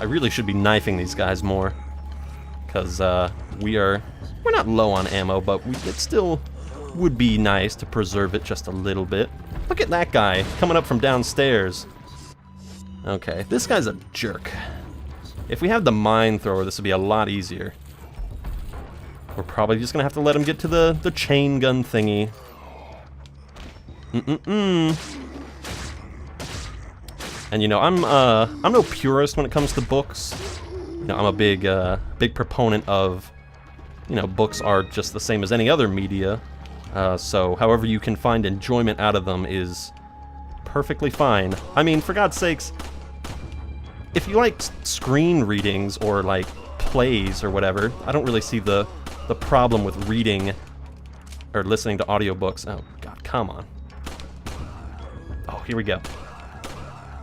I really should be knifing these guys more. Because we're not low on ammo, but it still would be nice to preserve it just a little bit. Look at that guy coming up from downstairs. Okay, this guy's a jerk. If we had the mine thrower, this would be a lot easier. We're probably just gonna have to let him get to the chain gun thingy. And you know, I'm no purist when it comes to books. You know, I'm a big proponent of, you know, books are just the same as any other media. So however you can find enjoyment out of them is perfectly fine. I mean, for God's sakes, if you like screen readings or like plays or whatever, I don't really see the problem with reading or listening to audiobooks. Oh God, come on. Oh, here we go.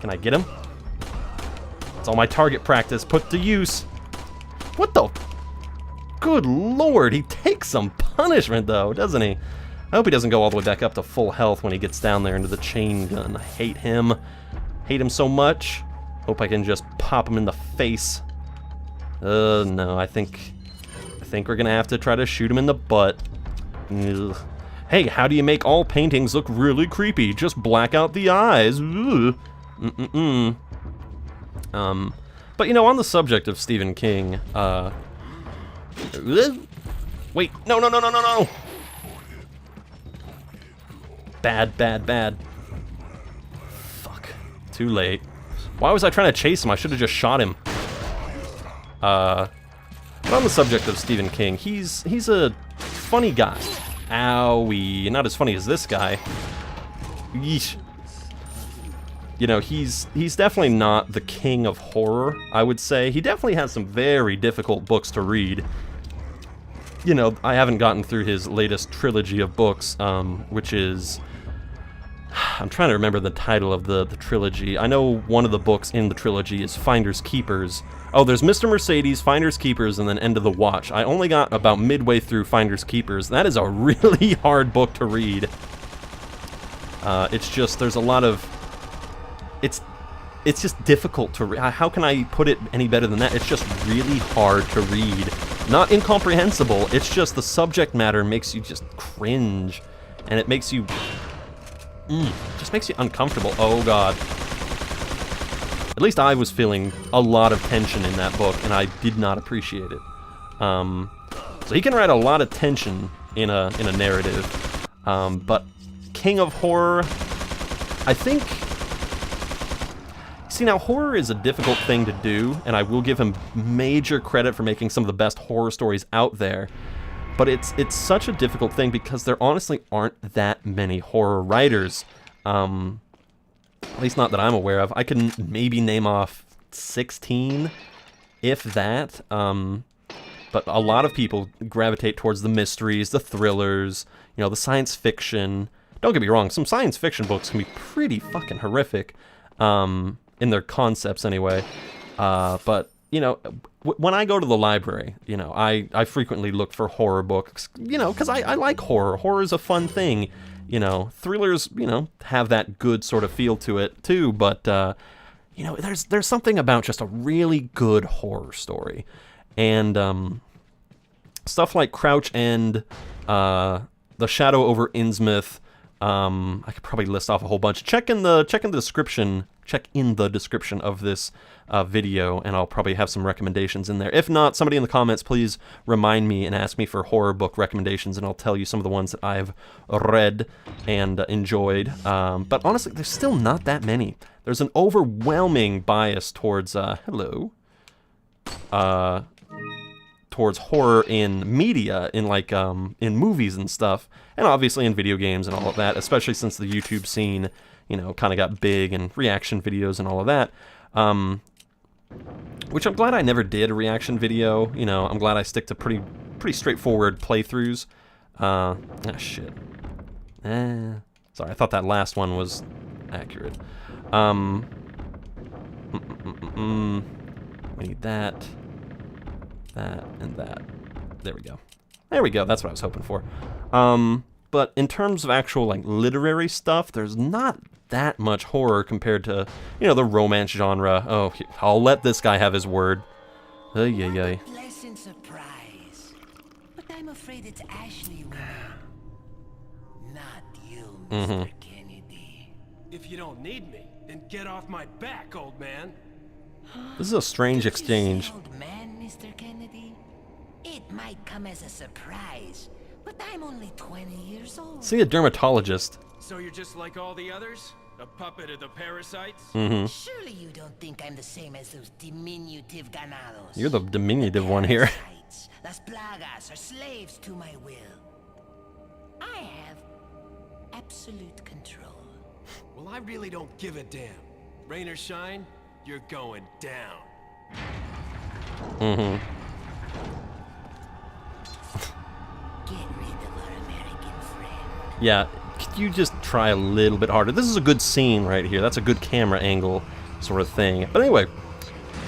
Can I get him? It's all my target practice put to use. What the? Good Lord, he takes some punishment though, doesn't he? I hope he doesn't go all the way back up to full health when he gets down there into the chain gun. I hate him. Hate him so much. Hope I can just pop him in the face. No, I think we're gonna have to try to shoot him in the butt. Ugh. Hey, how do you make all paintings look really creepy? Just black out the eyes. Ugh. But you know, on the subject of Stephen King, wait, no. Bad. Fuck. Too late. Why was I trying to chase him? I should have just shot him. But on the subject of Stephen King, he's a funny guy. Owie. Not as funny as this guy. Yeesh. You know, he's definitely not the king of horror, I would say. He definitely has some very difficult books to read. You know, I haven't gotten through his latest trilogy of books, which is... I'm trying to remember the title of the trilogy. I know one of the books in the trilogy is Finders Keepers. Oh, there's Mr. Mercedes, Finders Keepers, and then End of the Watch. I only got about midway through Finders Keepers. That is a really hard book to read. It's just, there's a lot of... It's just difficult to read. How can I put it any better than that? It's just really hard to read. Not incomprehensible, it's just the subject matter makes you just cringe. And it makes you... just makes you uncomfortable. Oh God. At least I was feeling a lot of tension in that book, and I did not appreciate it. So he can write a lot of tension in a narrative. But King of Horror, I think... See, now, horror is a difficult thing to do, and I will give him major credit for making some of the best horror stories out there. But it's such a difficult thing because there honestly aren't that many horror writers. At least not that I'm aware of. I can maybe name off 16, if that. But a lot of people gravitate towards the mysteries, the thrillers, you know, the science fiction. Don't get me wrong, some science fiction books can be pretty fucking horrific. In their concepts anyway. But, you know, when I go to the library, you know, I frequently look for horror books, you know, because I like horror. Horror is a fun thing. You know, thrillers, you know, have that good sort of feel to it too, but, you know, there's something about just a really good horror story. And stuff like Crouch End, The Shadow over Innsmouth, I could probably list off a whole bunch. Check in the description of this video, and I'll probably have some recommendations in there. If not, somebody in the comments, please remind me and ask me for horror book recommendations, and I'll tell you some of the ones that I've read and enjoyed. But honestly, there's still not that many. There's an overwhelming bias towards towards horror in media, in like in movies and stuff, and obviously in video games and all of that, especially since the YouTube scene, you know, kind of got big, and reaction videos and all of that. Which I'm glad I never did a reaction video. You know, I'm glad I stick to pretty straightforward playthroughs. Shit. Sorry, I thought that last one was accurate. We need that, and that. There we go. There we go, that's what I was hoping for. But in terms of actual, like, literary stuff, there's not that much horror compared to, you know, the romance genre. Oh, I'll let this guy have his word. Ay, ay, ay. Pleasant surprise. But I'm afraid it's Ashley woman. Not you, Mr. Kennedy. If you don't need me, then get off my back, old man. This is a strange exchange. Old man, Mr. Kennedy? It might come as a surprise, but I'm only 20 years old. See a dermatologist. So you're just like all the others? A puppet of the parasites? Surely you don't think I'm the same as those diminutive ganados. You're the diminutive one here. Parasites, Las plagas are slaves to my will. I have absolute control. Well, I really don't give a damn. Rain or shine, you're going down. Get rid of our American friend. Yeah, could you just try a little bit harder? This is a good scene right here. That's a good camera angle sort of thing. But anyway,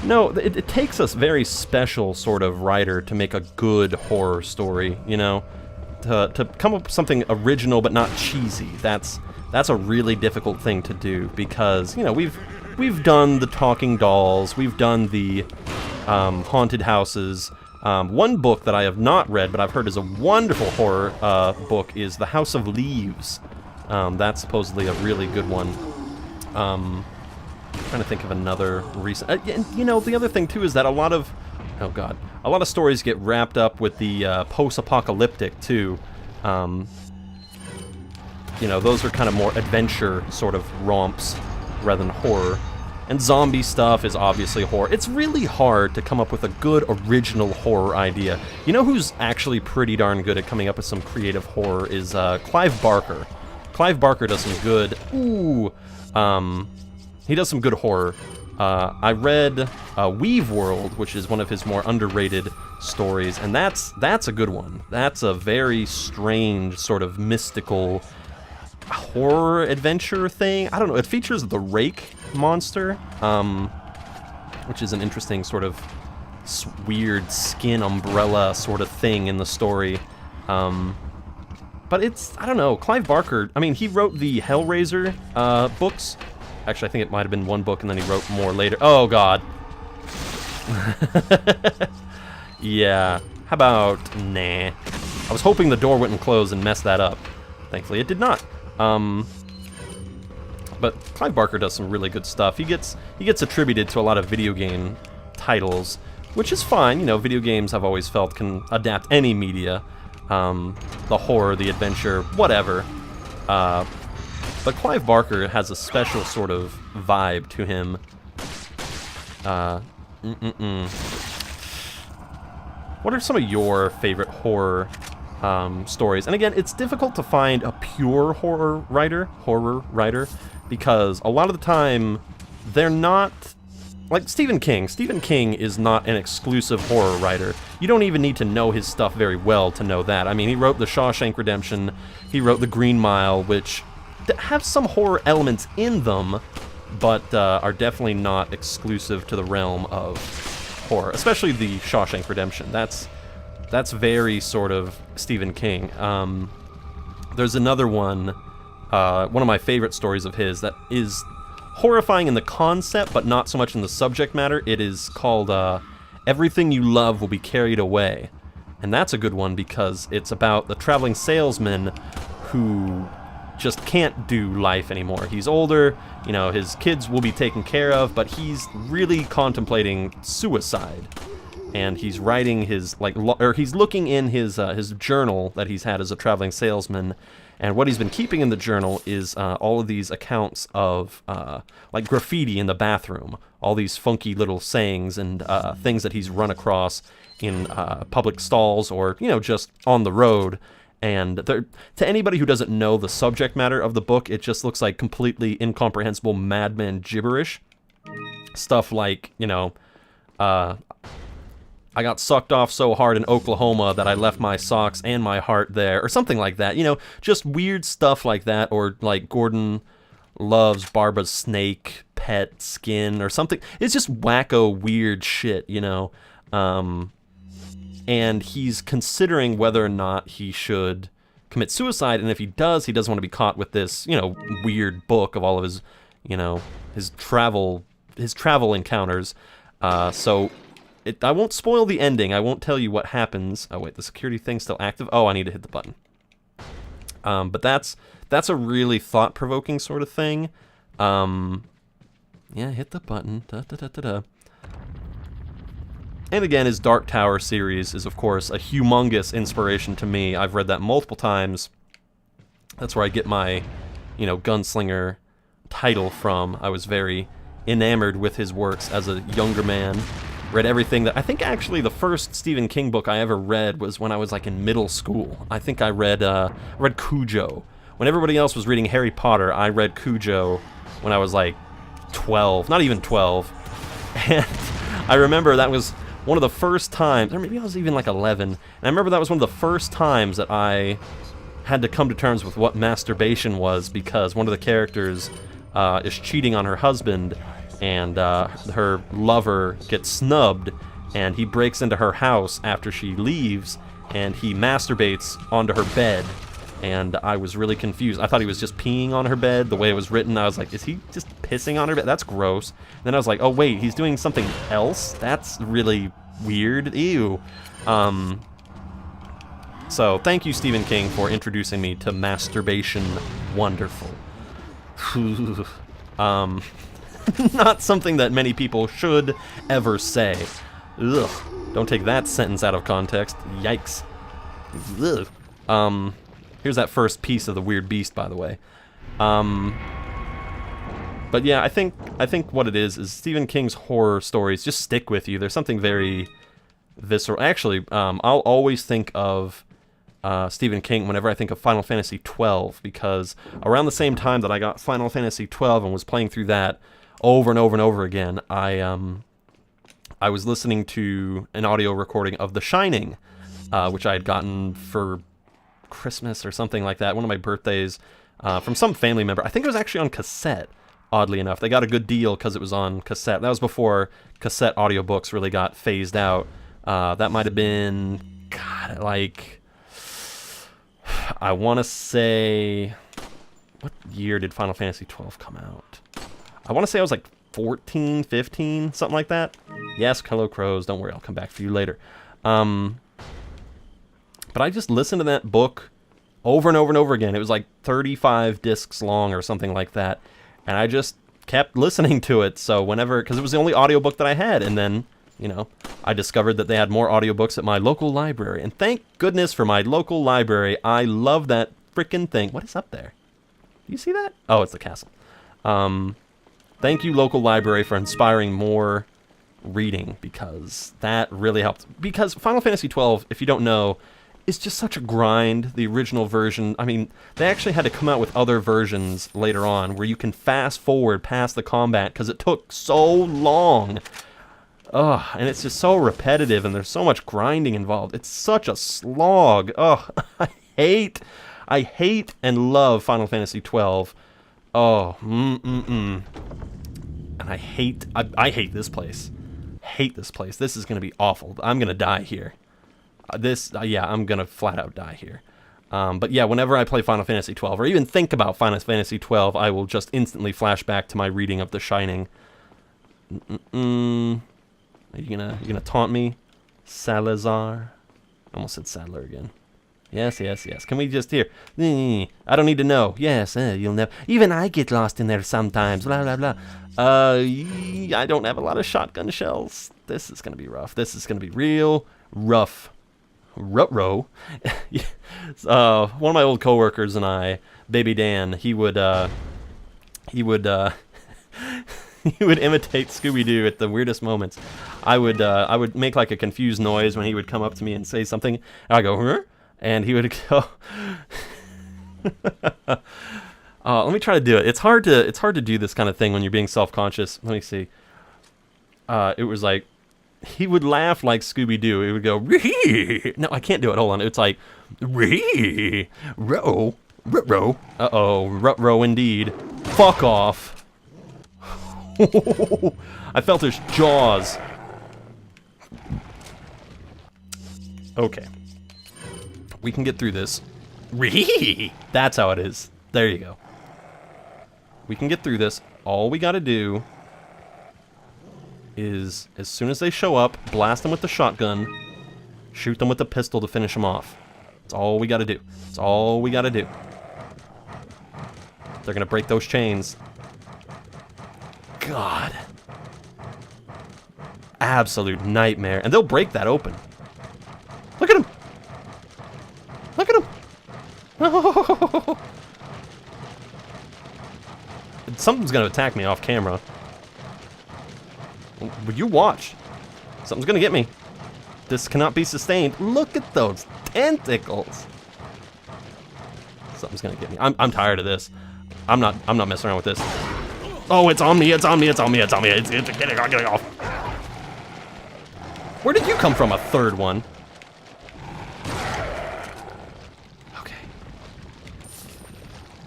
no, it takes a very special sort of writer to make a good horror story, you know? To come up with something original but not cheesy. That's a really difficult thing to do because, you know, we've done the talking dolls, we've done the haunted houses. One book that I have not read, but I've heard is a wonderful horror book, is The House of Leaves. That's supposedly a really good one. Trying to think of another recent... and, you know, the other thing, too, is that a lot of... Oh, God. A lot of stories get wrapped up with the post-apocalyptic, too. You know, those are kind of more adventure sort of romps rather than horror. And zombie stuff is obviously horror. It's really hard to come up with a good original horror idea. You know who's actually pretty darn good at coming up with some creative horror is Clive Barker. Clive Barker does some good... he does some good horror. I read Weave World, which is one of his more underrated stories, and that's a good one. That's a very strange, sort of mystical horror adventure thing. I don't know. It features the Rake monster, which is an interesting sort of weird skin umbrella sort of thing in the story. But it's, I don't know, Clive Barker, I mean, he wrote the Hellraiser books. Actually, I think it might have been one book and then he wrote more later. Oh, God. Yeah. How about, nah. I was hoping the door wouldn't close and mess that up. Thankfully, it did not. But Clive Barker does some really good stuff. He gets attributed to a lot of video game titles, which is fine. You know, video games I've always felt can adapt any media. The horror, the adventure, whatever. But Clive Barker has a special sort of vibe to him. What are some of your favorite horror stories? And again, it's difficult to find a pure horror writer, because a lot of the time they're not... Like Stephen King. Stephen King is not an exclusive horror writer. You don't even need to know his stuff very well to know that. I mean, he wrote The Shawshank Redemption, he wrote The Green Mile, which have some horror elements in them, but are definitely not exclusive to the realm of horror. Especially The Shawshank Redemption. That's very sort of Stephen King. There's another one of my favorite stories of his that is horrifying in the concept, but not so much in the subject matter. It is called Everything You Love Will Be Carried Away. And that's a good one because it's about the traveling salesman who just can't do life anymore. He's older, you know, his kids will be taken care of, but he's really contemplating suicide. And he's writing his, he's looking in his journal that he's had as a traveling salesman, and what he's been keeping in the journal is all of these accounts of, like, graffiti in the bathroom, all these funky little sayings and things that he's run across in public stalls or, you know, just on the road. And to anybody who doesn't know the subject matter of the book, it just looks like completely incomprehensible madman gibberish. Stuff like, you know, I got sucked off so hard in Oklahoma that I left my socks and my heart there, or something like that. You know, just weird stuff like that, or like Gordon loves Barbara's snake pet skin or something. It's just wacko weird shit, you know. And he's considering whether or not he should commit suicide, and if he does, he doesn't want to be caught with this, you know, weird book of all of his, you know, his travel encounters. So I won't spoil the ending. I won't tell you what happens. Oh wait, the security thing's still active. Oh, I need to hit the button. But that's a really thought-provoking sort of thing. Yeah, hit the button. Da, da, da, da, da. And again, his Dark Tower series is, of course, a humongous inspiration to me. I've read that multiple times. That's where I get my, you know, gunslinger title from. I was very enamored with his works as a younger man. Read everything that... I think actually the first Stephen King book I ever read was when I was like in middle school. I think I read Cujo. When everybody else was reading Harry Potter, I read Cujo when I was like 12. Not even 12. And I remember that was one of the first times, or maybe I was even like 11, and I remember that was one of the first times that I had to come to terms with what masturbation was, because one of the characters is cheating on her husband, and her lover gets snubbed, and he breaks into her house after she leaves, and he masturbates onto her bed, and I was really confused. I thought he was just peeing on her bed, the way it was written. I was like, is he just pissing on her bed? That's gross. And then I was like, oh wait, he's doing something else? That's really weird. Ew. So, thank you, Stephen King, for introducing me to masturbation. Wonderful. Not something that many people should ever say. Ugh. Don't take that sentence out of context. Yikes. Ugh. Here's that first piece of the weird beast, by the way. But yeah, I think what it is Stephen King's horror stories just stick with you. There's something very visceral. Actually, I'll always think of Stephen King whenever I think of Final Fantasy XII, because around the same time that I got Final Fantasy XII and was playing through that over and over and over again, I was listening to an audio recording of The Shining, which I had gotten for Christmas or something like that, one of my birthdays, from some family member. I think it was actually on cassette, oddly enough. They got a good deal because it was on cassette. That was before cassette audiobooks really got phased out. That might have been, God, like, I want to say, what year did Final Fantasy XII come out? I want to say I was like 14, 15, something like that. Yes, hello crows, don't worry, I'll come back for you later. But I just listened to that book over and over and over again. It was like 35 discs long or something like that. And I just kept listening to it. So whenever, because it was the only audiobook that I had. And then, you know, I discovered that they had more audiobooks at my local library. And thank goodness for my local library. I love that frickin' thing. What is up there? Do you see that? Oh, it's the castle. Thank you, local library, for inspiring more reading, because that really helped. Because Final Fantasy XII, if you don't know, is just such a grind. The original version, I mean, they actually had to come out with other versions later on where you can fast forward past the combat because it took so long. Ugh, and it's just so repetitive, and there's so much grinding involved. It's such a slog. Ugh, I hate and love Final Fantasy XII. Oh, And I hate this place. Hate this place. This is gonna be awful. I'm gonna die here. Yeah, I'm gonna flat out die here. But yeah, whenever I play Final Fantasy XII, or even think about Final Fantasy XII, I will just instantly flash back to my reading of The Shining. Are you gonna taunt me, Salazar? I almost said Sadler again. Yes. Can we just hear? I don't need to know. Yes, you'll never. Even I get lost in there sometimes. Blah blah blah. I don't have a lot of shotgun shells. This is gonna be rough. This is gonna be real rough. Ruh-roh. One of my old coworkers and I, Baby Dan, he would he would imitate Scooby-Doo at the weirdest moments. I would make like a confused noise when he would come up to me and say something. And I go, huh? And he would go. Let me try to do it. It's hard to do this kind of thing when you're being self-conscious. Let me see. It was like, he would laugh like Scooby-Doo. It would go, ree. No, I can't do it. Hold on. It's like, ree, row, row. Uh-oh, row indeed. Fuck off. I felt his jaws. Okay. We can get through this. That's how it is. There you go. We can get through this. All we gotta do is, as soon as they show up, blast them with the shotgun, shoot them with the pistol to finish them off. That's all we gotta do. That's all we gotta do. They're gonna break those chains. God. Absolute nightmare. And they'll break that open. Look at him! Look at him! Oh. Something's gonna attack me off camera. Would you watch? Something's gonna get me. This cannot be sustained. Look at those tentacles. Something's gonna get me. I'm tired of this. I'm not messing around with this. Oh, it's on me, it's on me, it's on me, it's on me. It's getting off. Where did you come from, a third one? Okay.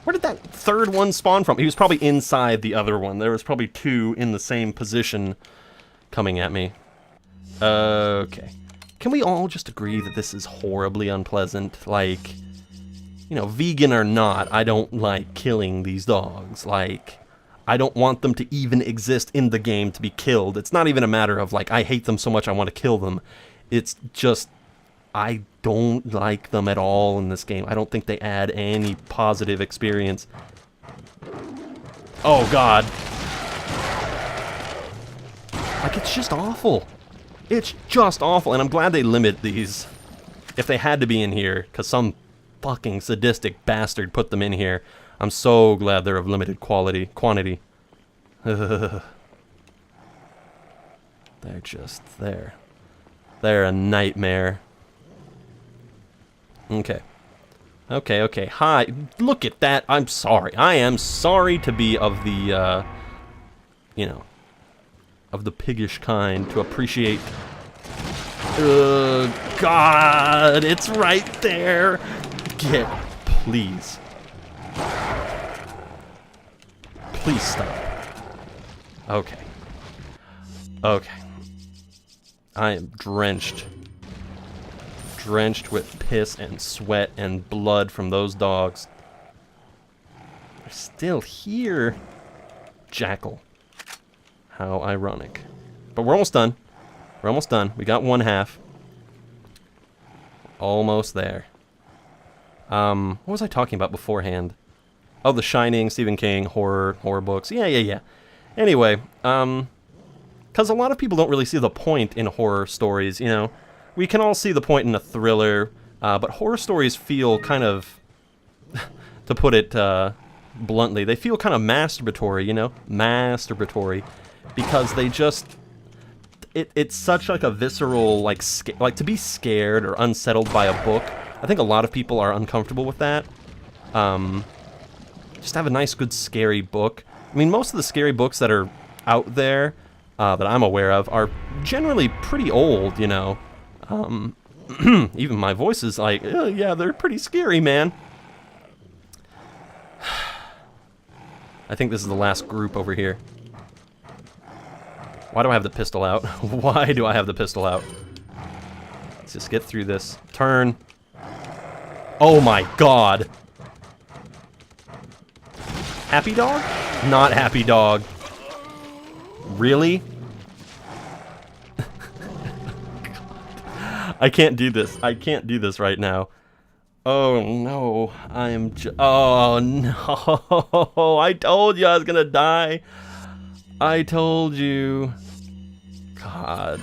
Where did that third one spawn from? He was probably inside the other one. There was probably two in the same position coming at me. Okay. Can we all just agree that this is horribly unpleasant? Like, you know, vegan or not, I don't like killing these dogs. Like, I don't want them to even exist in the game to be killed. It's not even a matter of, like, I hate them so much I want to kill them. It's just, I don't like them at all in this game. I don't think they add any positive experience. Oh, God. Like, it's just awful. It's just awful, and I'm glad they limit these. If they had to be in here, because some fucking sadistic bastard put them in here, I'm so glad they're of limited quantity. They're just there. They're a nightmare. Okay. Okay. Hi. Look at that. I'm sorry. I am sorry to be of the, you know, of the piggish kind, to appreciate... God, it's right there. Please. Please stop. Okay. I am drenched. Drenched with piss and sweat and blood from those dogs. They're still here. Jackal. How ironic. But we're almost done. We're almost done. We got one half. Almost there. What was I talking about beforehand? Oh, The Shining, Stephen King, horror books. Yeah. Anyway, because a lot of people don't really see the point in horror stories, you know. We can all see the point in a thriller, but horror stories feel kind of, to put it bluntly, they feel kind of masturbatory, you know? Masturbatory. Because they just... It's such like a visceral, like to be scared or unsettled by a book. I think a lot of people are uncomfortable with that. Just have a nice, good, scary book. I mean, most of the scary books that are out there, that I'm aware of, are generally pretty old, you know. Even my voice is like, yeah, they're pretty scary, man. I think this is the last group over here. Why do I have the pistol out? Why do I have the pistol out? Let's just get through this. Turn. Oh my God. Happy dog? Not happy dog. Really? I can't do this. I can't do this right now. Oh no. Oh no. I told you I was gonna die. I told you. God.